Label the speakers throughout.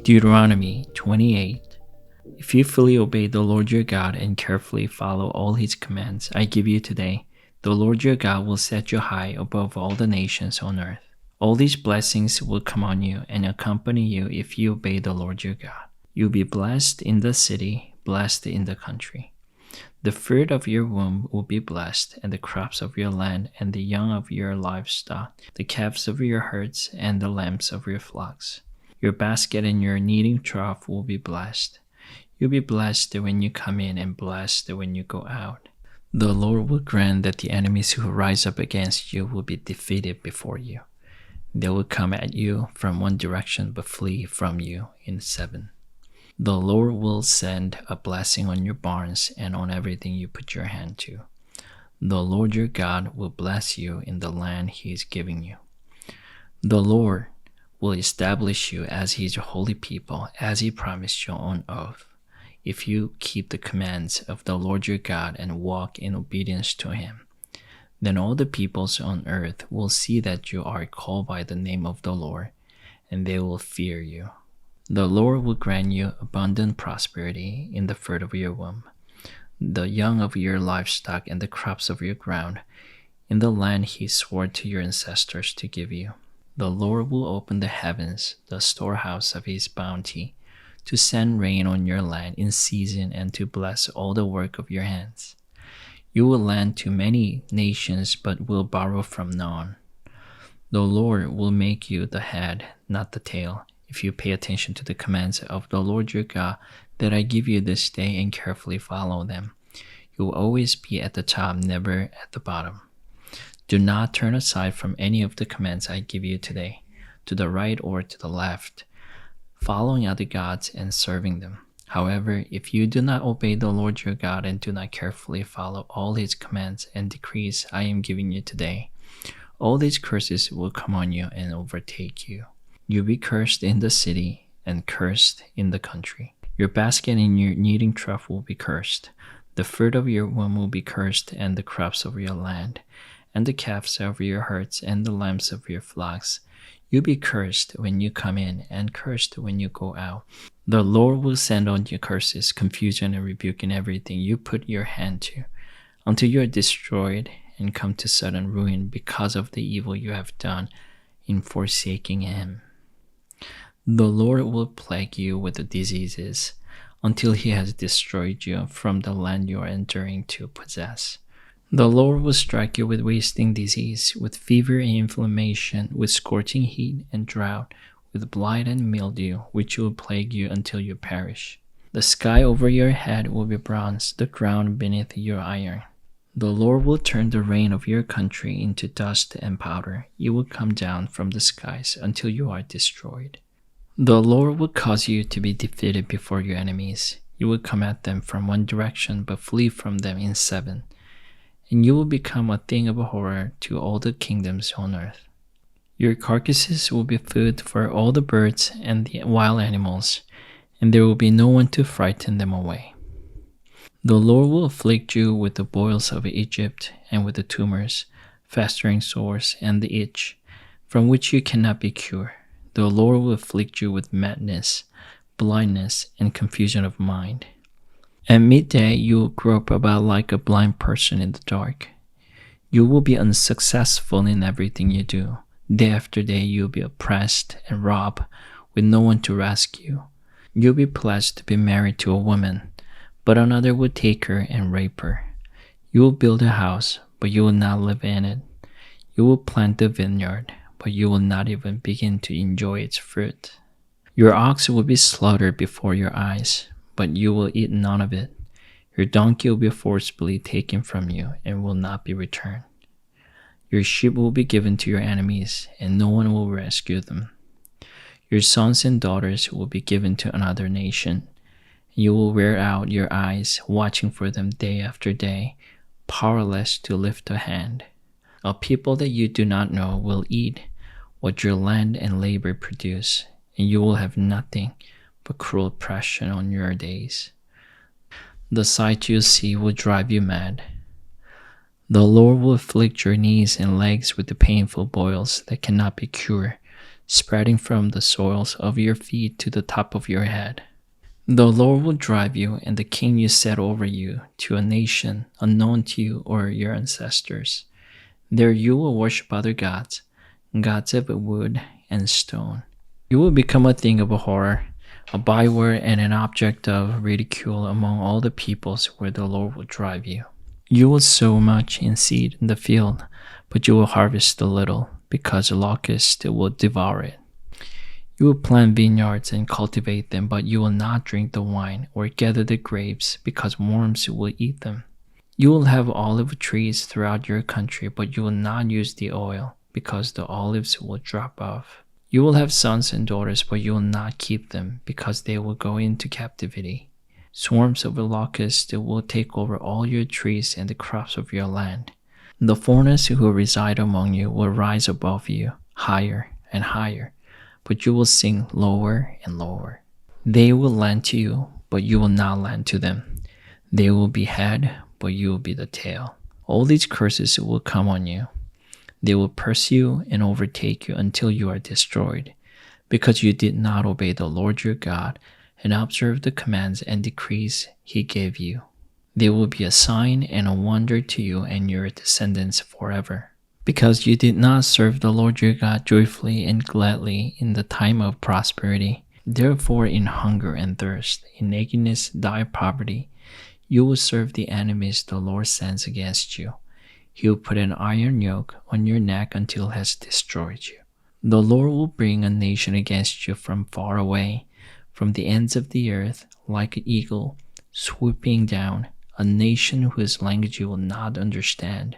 Speaker 1: Deuteronomy 28. If you fully obey the Lord your God and carefully follow all his commands I give you today, the Lord your God will set you high above all the nations on earth. All these blessings will come on you and accompany you if you obey the Lord your God. You'll be blessed in the city, blessed in the country. The fruit of your womb will be blessed, and the crops of your land, and the young of your livestock, the calves of your herds, and the lambs of your flocks. Your basket and your kneading trough will be blessed. You'll be blessed when you come in and blessed when you go out. The Lord will grant that the enemies who rise up against you will be defeated before you. They will come at you from one direction but flee from you in 7. The Lord will send a blessing on your barns and on everything you put your hand to. The Lord your God will bless you in the land he is giving you. The Lord will establish you as his holy people, as he promised you on oath, if you keep the commands of the Lord your God and walk in obedience to him. Then all the peoples on earth will see that you are called by the name of the Lord, and they will fear you. The Lord will grant you abundant prosperity in the fruit of your womb, the young of your livestock, and the crops of your ground, in the land he swore to your ancestors to give you. The Lord will open the heavens, the storehouse of his bounty, to send rain on your land in season and to bless all the work of your hands. You will lend to many nations, but will borrow from none. The Lord will make you the head, not the tail, if you pay attention to the commands of the Lord your God that I give you this day and carefully follow them. You will always be at the top, never at the bottom. Do not turn aside from any of the commands I give you today, to the right or to the left, following other gods and serving them. However, if you do not obey the Lord your God and do not carefully follow all his commands and decrees I am giving you today, all these curses will come on you and overtake you. You'll be cursed in the city and cursed in the country. Your basket and your kneading trough will be cursed. The fruit of your womb will be cursed, and the crops of your land, and the calves of your herds, and the lambs of your flocks. You'll be cursed when you come in, and cursed when you go out. The Lord will send on you curses, confusion, and rebuke in everything you put your hand to, until you are destroyed and come to sudden ruin because of the evil you have done in forsaking him. The Lord will plague you with the diseases until he has destroyed you from the land you are entering to possess. The Lord will strike you with wasting disease, with fever and inflammation, with scorching heat and drought, with blight and mildew, which will plague you until you perish. The sky over your head will be bronze, the ground beneath your iron. The Lord will turn the rain of your country into dust and powder. It will come down from the skies until you are destroyed. The Lord will cause you to be defeated before your enemies. You will come at them from one direction, but flee from them in 7. And you will become a thing of horror to all the kingdoms on earth. Your carcasses will be food for all the birds and the wild animals, and there will be no one to frighten them away. The Lord will afflict you with the boils of Egypt, and with the tumors, festering sores, and the itch, from which you cannot be cured. The Lord will afflict you with madness, blindness, and confusion of mind. At midday you will grope about like a blind person in the dark. You will be unsuccessful in everything you do. Day after day you will be oppressed and robbed, with no one to rescue. You will be pledged to be married to a woman, but another will take her and rape her. You will build a house, but you will not live in it. You will plant a vineyard, but you will not even begin to enjoy its fruit. Your ox will be slaughtered before your eyes, but you will eat none of it. Your donkey will be forcibly taken from you and will not be returned. Your sheep will be given to your enemies, and no one will rescue them. Your sons and daughters will be given to another nation. You will wear out your eyes watching for them day after day, powerless to lift a hand. A people that you do not know will eat what your land and labor produce, and you will have nothing but cruel oppression on your days. The sight you see will drive you mad. The Lord will afflict your knees and legs with the painful boils that cannot be cured, spreading from the soles of your feet to the top of your head. The Lord will drive you and the king you set over you to a nation unknown to you or your ancestors. There you will worship other gods, gods of wood and stone. You will become a thing of horror, a byword and an object of ridicule among all the peoples where the Lord will drive you. You will sow much in seed in the field, but you will harvest a little, because locusts will devour it. You will plant vineyards and cultivate them, but you will not drink the wine or gather the grapes, because worms will eat them. You will have olive trees throughout your country, but you will not use the oil, because the olives will drop off. You will have sons and daughters, but you will not keep them, because they will go into captivity. Swarms of locusts will take over all your trees and the crops of your land. The foreigners who reside among you will rise above you, higher and higher, but you will sink lower and lower. They will lend to you, but you will not lend to them. They will be head, but you will be the tail. All these curses will come on you. They will pursue and overtake you until you are destroyed, because you did not obey the Lord your God and observe the commands and decrees he gave you. They will be a sign and a wonder to you and your descendants forever, because you did not serve the Lord your God joyfully and gladly in the time of prosperity. Therefore, in hunger and thirst, in nakedness, dire poverty, you will serve the enemies the Lord sends against you. He will put an iron yoke on your neck until he has destroyed you. The Lord will bring a nation against you from far away, from the ends of the earth, like an eagle, swooping down, a nation whose language you will not understand,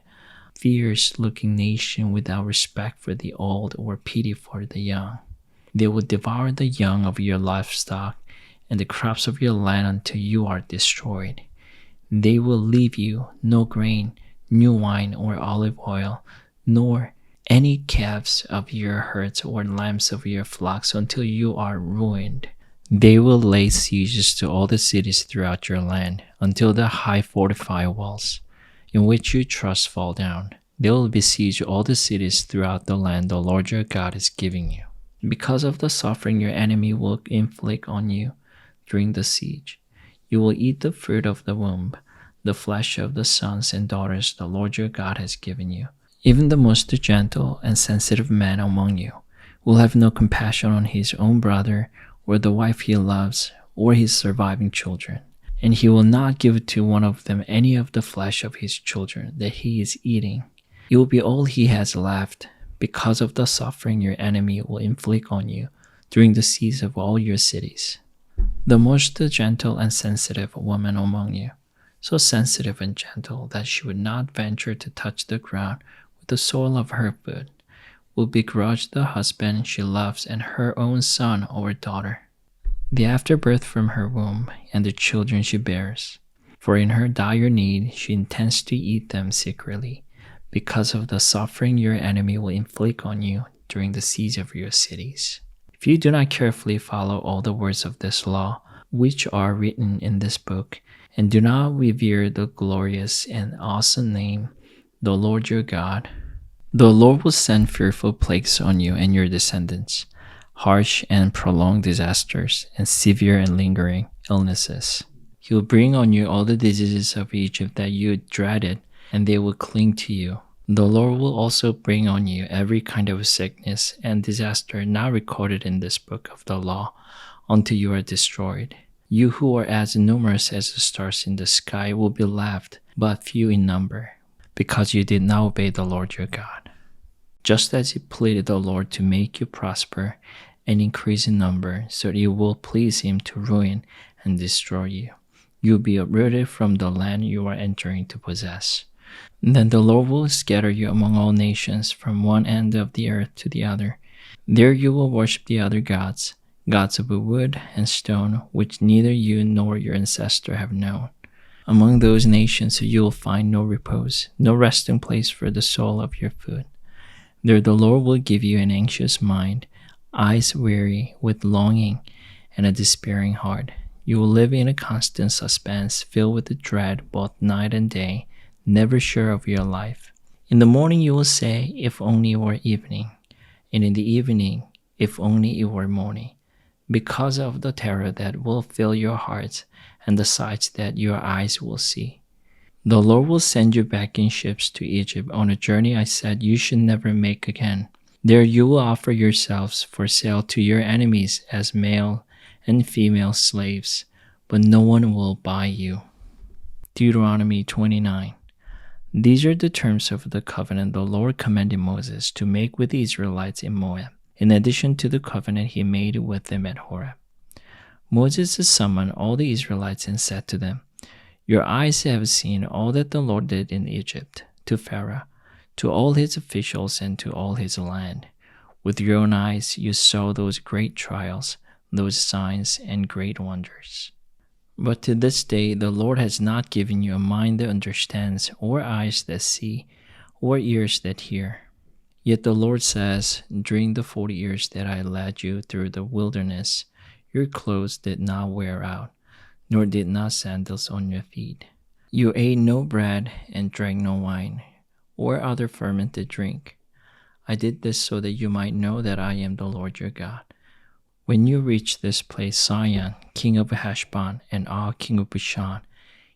Speaker 1: fierce-looking nation without respect for the old or pity for the young. They will devour the young of your livestock and the crops of your land until you are destroyed. They will leave you no grain, new wine or olive oil, nor any calves of your herds or lambs of your flocks until you are ruined. They will lay sieges to all the cities throughout your land until the high fortified walls, in which you trust, fall down. They will besiege all the cities throughout the land the Lord your God is giving you. Because of the suffering your enemy will inflict on you during the siege, you will eat the fruit of the womb, the flesh of the sons and daughters the Lord your God has given you. Even the most gentle and sensitive man among you will have no compassion on his own brother or the wife he loves or his surviving children, and he will not give to one of them any of the flesh of his children that he is eating. It will be all he has left, because of the suffering your enemy will inflict on you during the siege of all your cities. The most gentle and sensitive woman among you, so sensitive and gentle that she would not venture to touch the ground with the sole of her foot, will begrudge the husband she loves and her own son or daughter, the afterbirth from her womb and the children she bears. For in her dire need she intends to eat them secretly, because of the suffering your enemy will inflict on you during the siege of your cities. If you do not carefully follow all the words of this law, which are written in this book, and do not revere the glorious and awesome name, the Lord your God, the Lord will send fearful plagues on you and your descendants, harsh and prolonged disasters, and severe and lingering illnesses. He will bring on you all the diseases of Egypt that you dreaded, and they will cling to you. The Lord will also bring on you every kind of sickness and disaster not recorded in this book of the law, until you are destroyed. You who are as numerous as the stars in the sky will be left, but few in number, because you did not obey the Lord your God. Just as it pleaded the Lord to make you prosper and increase in number, so that it will please him to ruin and destroy you, you will be uprooted from the land you are entering to possess. Then the Lord will scatter you among all nations, from one end of the earth to the other. There you will worship the other gods, gods of wood and stone, which neither you nor your ancestor have known. Among those nations you will find no repose, no resting place for the sole of your foot. There the Lord will give you an anxious mind, eyes weary with longing, and a despairing heart. You will live in a constant suspense, filled with dread both night and day, never sure of your life. In the morning you will say, if only it were evening, and in the evening, if only it were morning, because of the terror that will fill your hearts and the sights that your eyes will see. The Lord will send you back in ships to Egypt on a journey I said you should never make again. There you will offer yourselves for sale to your enemies as male and female slaves, but no one will buy you. Deuteronomy 29. These are the terms of the covenant the Lord commanded Moses to make with the Israelites in Moab, in addition to the covenant he made with them at Horeb. Moses summoned all the Israelites and said to them, Your eyes have seen all that the Lord did in Egypt, to Pharaoh, to all his officials, and to all his land. With your own eyes you saw those great trials, those signs and great wonders. But to this day the Lord has not given you a mind that understands, or eyes that see, or ears that hear. Yet the Lord says, During the 40 years that I led you through the wilderness, your clothes did not wear out, nor did not sandals on your feet. You ate no bread and drank no wine, or other fermented drink. I did this so that you might know that I am the Lord your God. When you reach this place, Sihon, king of Heshbon, and Og, king of Bashan,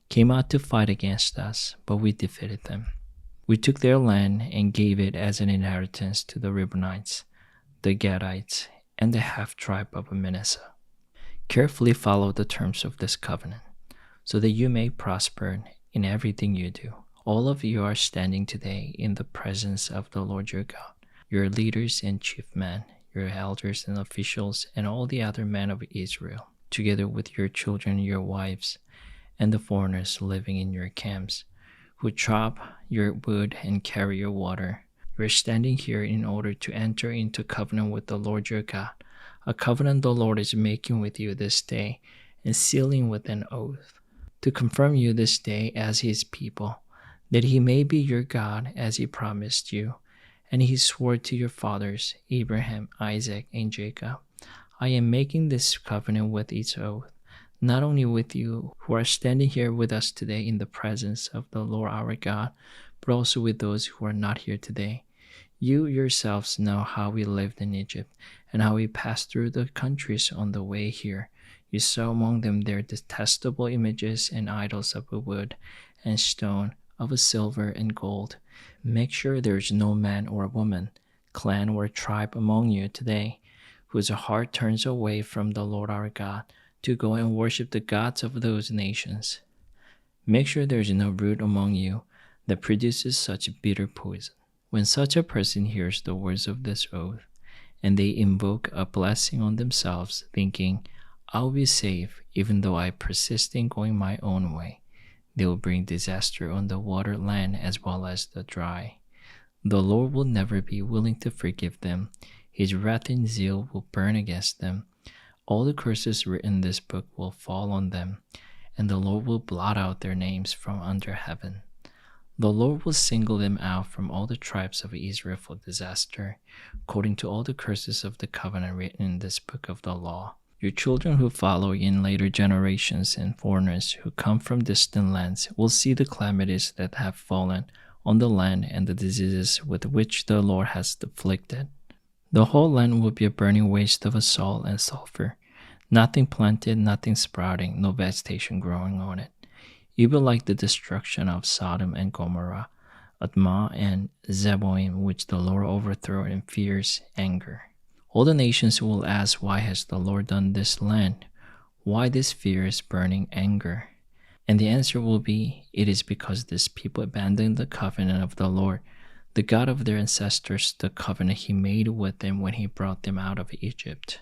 Speaker 1: came out to fight against us, but we defeated them. We took their land and gave it as an inheritance to the Reubenites, the Gadites, and the half-tribe of Manasseh. Carefully follow the terms of this covenant, so that you may prosper in everything you do. All of you are standing today in the presence of the Lord your God, your leaders and chief men, your elders and officials, and all the other men of Israel, together with your children, your wives, and the foreigners living in your camps, who chop your wood and carry your water. You are standing here in order to enter into covenant with the Lord your God, a covenant the Lord is making with you this day, and sealing with an oath, to confirm you this day as his people, that he may be your God as he promised you, and he swore to your fathers, Abraham, Isaac, and Jacob. I am making this covenant with its oath, not only with you who are standing here with us today in the presence of the Lord our God, but also with those who are not here today. You yourselves know how we lived in Egypt, and how we passed through the countries on the way here. You saw among them their detestable images and idols of wood and stone, of silver and gold. Make sure there is no man or woman, clan or tribe among you today, whose heart turns away from the Lord our God to go and worship the gods of those nations. Make sure there is no root among you that produces such bitter poison. When such a person hears the words of this oath, and they invoke a blessing on themselves, thinking, I'll be safe even though I persist in going my own way, they will bring disaster on the water land as well as the dry. The Lord will never be willing to forgive them. His wrath and zeal will burn against them. All the curses written in this book will fall on them, and the Lord will blot out their names from under heaven. The Lord will single them out from all the tribes of Israel for disaster, according to all the curses of the covenant written in this book of the law. Your children who follow in later generations and foreigners who come from distant lands will see the calamities that have fallen on the land and the diseases with which the Lord has afflicted. The whole land will be a burning waste of salt and sulfur, nothing planted, nothing sprouting, no vegetation growing on it. It will be like the destruction of Sodom and Gomorrah, Admah and Zeboim, which the Lord overthrew in fierce anger. All the nations will ask, why has the Lord done this land? Why this fierce burning anger? And the answer will be, it is because this people abandoned the covenant of the Lord, the God of their ancestors, the covenant he made with them when he brought them out of Egypt.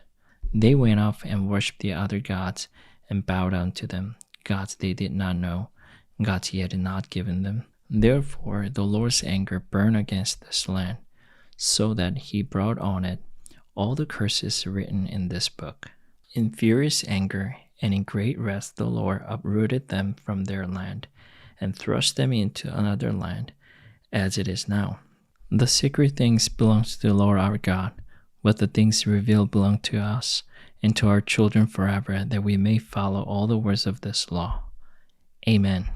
Speaker 1: They went off and worshipped the other gods and bowed down to them, gods they did not know, gods he had not given them. Therefore the Lord's anger burned against this land, so that he brought on it all the curses written in this book. In furious anger and in great wrath the Lord uprooted them from their land and thrust them into another land, as it is now. The secret things belong to the Lord our God, but the things revealed belong to us and to our children forever, that we may follow all the words of this law. Amen.